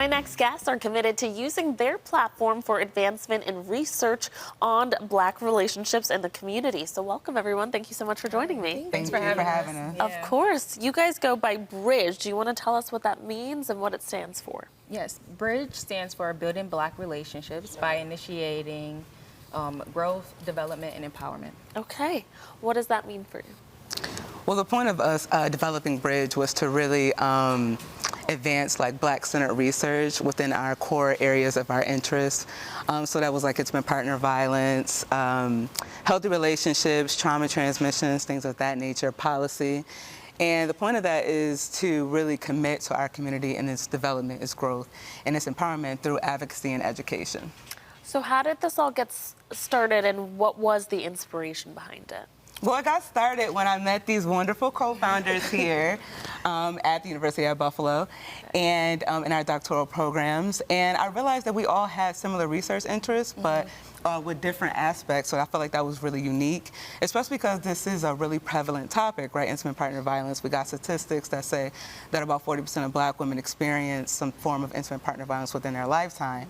My next guests are committed to using their platform for advancement in research on Black relationships in the community. So welcome, everyone. Thank you so much for joining me. Thanks for having us. Of course. You guys go by BRIDGE. Do you want to tell us what that means and what it stands for? Yes, BRIDGE stands for Building Black Relationships by initiating growth, development, and empowerment. Okay. What does that mean for you? Well, the point of us developing BRIDGE was to really advance Black-centered research within our core areas of our interest. So that was intimate partner violence, healthy relationships, trauma transmissions, things of that nature, policy. And the point of that is to really commit to our community and its development, its growth, and its empowerment through advocacy and education. So how did this all get started, and what was the inspiration behind it? Well, it got started when I met these wonderful co-founders here at the University of Buffalo and in our doctoral programs. And I realized that we all had similar research interests, but with different aspects. So I felt like that was really unique, especially because this is a really prevalent topic, right? Intimate partner violence. We got statistics that say that about 40% of Black women experience some form of intimate partner violence within their lifetime.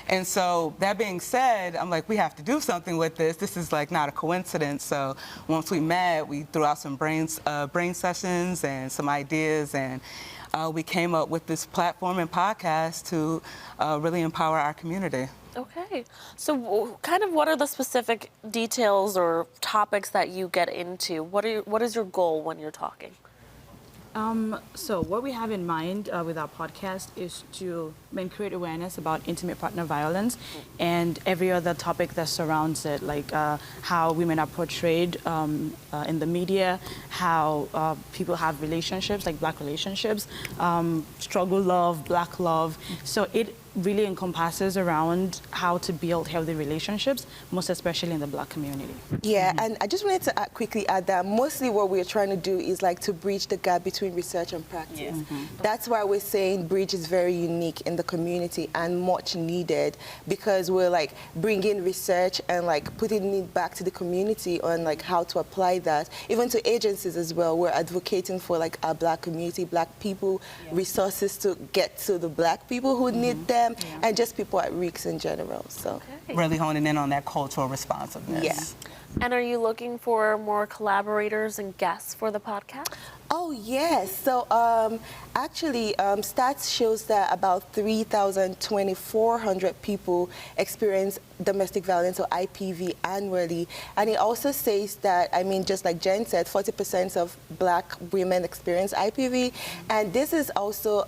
And so that being said, I'm like, we have to do something with this. This is not a coincidence. So once we met, we threw out some brain sessions and some ideas, and we came up with this platform and podcast to really empower our community. Okay. So kind of what are the specific details or topics that you get into? What is your goal when you're talking? So what we have in mind with our podcast is to create awareness about intimate partner violence and every other topic that surrounds it, like how women are portrayed in the media, how people have relationships, like Black relationships, struggle love, Black love. So it really encompasses around how to build healthy relationships, most especially in the Black community. Yeah, and I just wanted to quickly add that mostly what we're trying to do is to bridge the gap between research and practice. Yeah. That's why we're saying BRIDGE is very unique in the community and much needed, because we're bringing research and putting it back to the community on how to apply that, even to agencies as well. We're advocating for our Black community, Black people, resources to get to the Black people who need them. And just people at risk in general. So really honing in on that cultural responsiveness. Yeah. And are you looking for more collaborators and guests for the podcast? Oh, yes. So actually, stats shows that about 2,400 people experience domestic violence or IPV annually. And it also says that, just like Jen said, 40% of Black women experience IPV. And this is also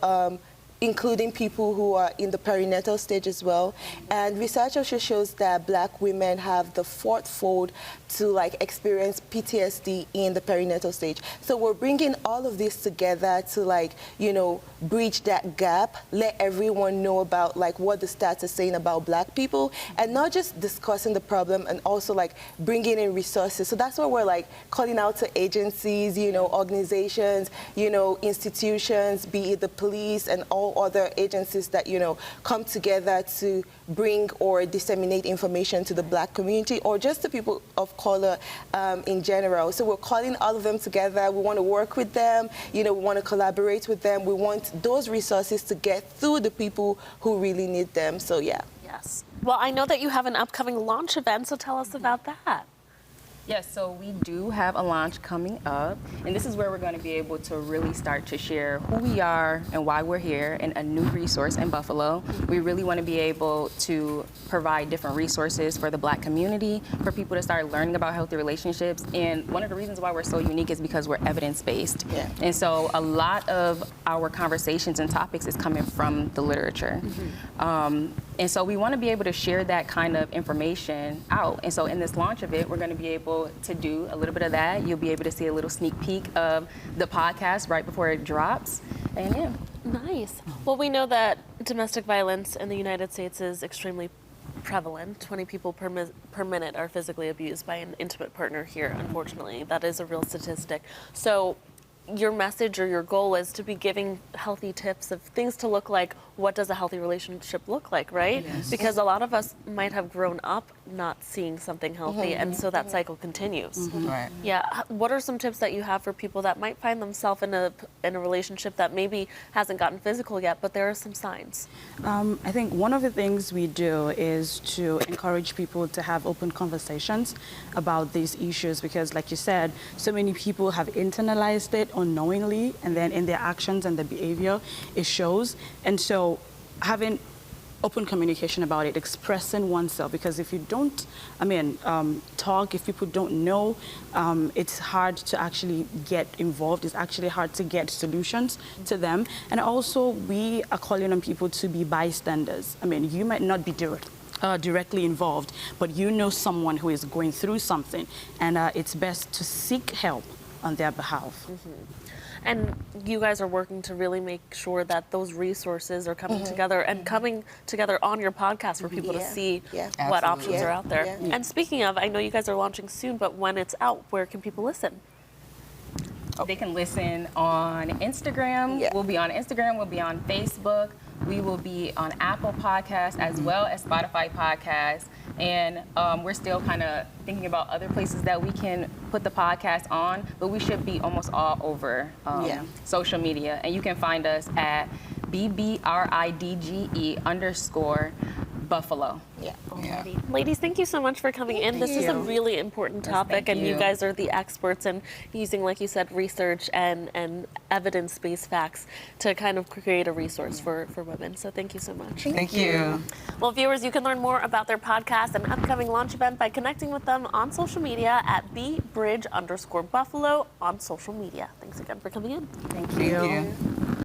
including people who are in the perinatal stage as well. And research also shows that Black women have the fourfold to experience PTSD in the perinatal stage. So we're bringing all of this together to bridge that gap, let everyone know about what the stats are saying about Black people, and not just discussing the problem, and also bringing in resources. So that's why we're calling out to agencies, organizations, institutions, be it the police and all other agencies that come together to bring or disseminate information to the Black community or just to people of color in general. So we're calling all of them together. We want to work with them. We want to collaborate with them. We want those resources to get through the people who really need them. So yeah. Yes. Well, I know that you have an upcoming launch event, so tell us about that. Yes, so we do have a launch coming up, and this is where we're going to be able to really start to share who we are and why we're here, and a new resource in Buffalo. We really want to be able to provide different resources for the Black community, for people to start learning about healthy relationships. And one of the reasons why we're so unique is because we're evidence-based. Yeah. And so a lot of our conversations and topics is coming from the literature. And so we want to be able to share that kind of information out. And so in this launch of it, we're going to be able to do a little bit of that. You'll be able to see a little sneak peek of the podcast right before it drops. And yeah. Nice. Well, we know that domestic violence in the United States is extremely prevalent. 20 people per minute are physically abused by an intimate partner here, unfortunately. That is a real statistic. So your message or your goal is to be giving healthy tips of things to look like what does a healthy relationship look like, right? Because a lot of us might have grown up not seeing something healthy, and so that cycle continues. Right. Yeah. What are some tips that you have for people that might find themselves in a relationship that maybe hasn't gotten physical yet, but there are some signs? I think one of the things we do is to encourage people to have open conversations about these issues because, like you said, so many people have internalized it unknowingly, and then in their actions and their behavior, it shows. And so having open communication about it, expressing oneself, because if you don't, talk, if people don't know, it's hard to actually get involved. It's actually hard to get solutions to them. And also, we are calling on people to be bystanders. You might not be directly involved, but you know someone who is going through something, and it's best to seek help on their behalf. And you guys are working to really make sure that those resources are coming together and coming together on your podcast for people to see what options are out there. And speaking of, I know you guys are launching soon, but when it's out, where can people listen? They can listen on Instagram. We'll be on Instagram. We'll be on Facebook. We will be on Apple Podcasts as well as Spotify Podcasts. And we're still kind of thinking about other places that we can put the podcast on, but we should be almost all over social media. And you can find us at BBRIDGE_Buffalo. Ladies, thank you so much for coming in. This is a really important topic, and you guys are the experts in using, like you said, research and evidence-based facts to kind of create a resource for women. So thank you so much. Thank you. Well, viewers, you can learn more about their podcast and upcoming launch event by connecting with them on social media at BBRIDGE_Buffalo on social media. Thanks again for coming in. Thank Thank you.